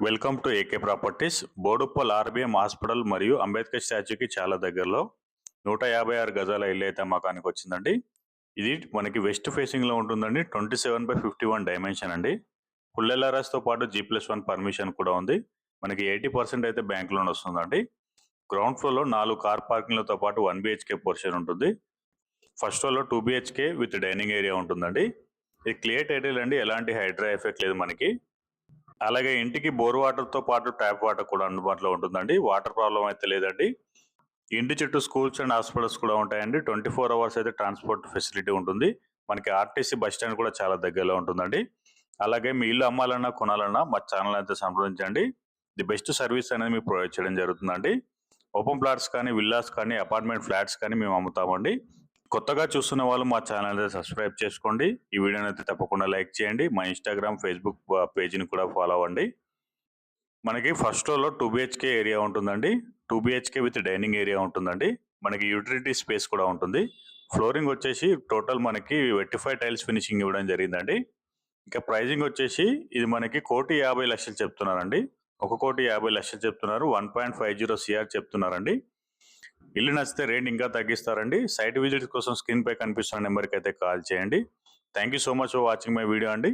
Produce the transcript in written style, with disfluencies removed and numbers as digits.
Welcome to AK properties. Boduppal RBM hospital మరియు అంబేద్కర్ స్టాచ్యూకి చాలా దగ్గరలో 156 గజాల ఇల్లు అయితే అమ్మకానికి వచ్చిందండి. ఇది మనకి వెస్ట్ ఫేసింగ్ లో ఉంటుందండి. 27/51 డైమెన్షన్ అండి. ఫుల్ ఎల్ఆర్ఎస్ తో పాటు G+1 పర్మిషన్ కూడా ఉంది. మనకి 80% అయితే బ్యాంక్ లోన్ వస్తుందండి. గ్రౌండ్ ఫ్లోర్ లో 4 కార్ పార్కింగ్లతో పాటు 1 BHK పోర్షన్ ఉంటుంది. ఫస్ట్ ఫ్లోర్ లో 2 BHK విత్ డైనింగ్ ఏరియా ఉంటుందండి. ఇది క్లియర్ టైటిల్ అండి, ఎలాంటి హైడ్రా ఎఫెక్ట్ లేదు మనకి. అలాగే ఇంటికి బోర్ వాటర్ తో పాటు ట్యాప్ వాటర్ కూడా అందుబాటులో ఉంటుందండి. వాటర్ ప్రాబ్లం అయితే లేదండి. ఇంటి చుట్టూ స్కూల్స్ అండ్ హాస్పిటల్స్ కూడా ఉంటాయండి. 24 అవర్స్ అయితే ట్రాన్స్పోర్ట్ ఫెసిలిటీ ఉంటుంది. మనకి ఆర్టీసీ బస్ స్టాండ్ కూడా చాలా దగ్గరలో ఉంటుందండి. అలాగే మీ ఇల్లు అమ్మాలన్నా కొనాలన్నా మా ఛానల్ అయితే సంప్రదించండి. ది బెస్ట్ సర్వీస్ అనేది మీకు ప్రొవైడ్ చేయడం జరుగుతుందండి. ఓపెన్ ప్లాట్స్ కానీ, విల్లాస్ కానీ, అపార్ట్మెంట్ ఫ్లాట్స్ కానీ మేము అమ్ముతామండి. కొత్తగా చూస్తున్న వాళ్ళు మా ఛానల్ అయితే సబ్స్క్రైబ్ చేసుకోండి. ఈ వీడియోని అయితే తప్పకుండా లైక్ చేయండి. మా ఇన్స్టాగ్రామ్, ఫేస్బుక్ పేజీని కూడా ఫాలో అవ్వండి. మనకి ఫస్ట్ ఫ్లోర్లో 2 BHK ఏరియా ఉంటుందండి. 2 BHK విత్ డైనింగ్ ఏరియా ఉంటుందండి. మనకి యూటిలిటీ స్పేస్ కూడా ఉంటుంది. ఫ్లోరింగ్ వచ్చేసి టోటల్ మనకి వెట్టిఫై టైల్స్ ఫినిషింగ్ ఇవ్వడం జరిగిందండి. ఇంకా ప్రైజింగ్ వచ్చేసి ఇది మనకి 1,50,00,000 చెప్తున్నారండి. 1,50,00,000 చెప్తున్నారు. 1.50 CR చెప్తున్నారండి. ఇల్లు నచ్చితే రేట్ ఇంకా తగ్గిస్తారండి. సైట్ విజిట్ కోసం స్క్రీన్ పై కనిపిస్తున్న నెంబర్కి అయితే కాల్ చేయండి. Thank you so much for watching my video అండి.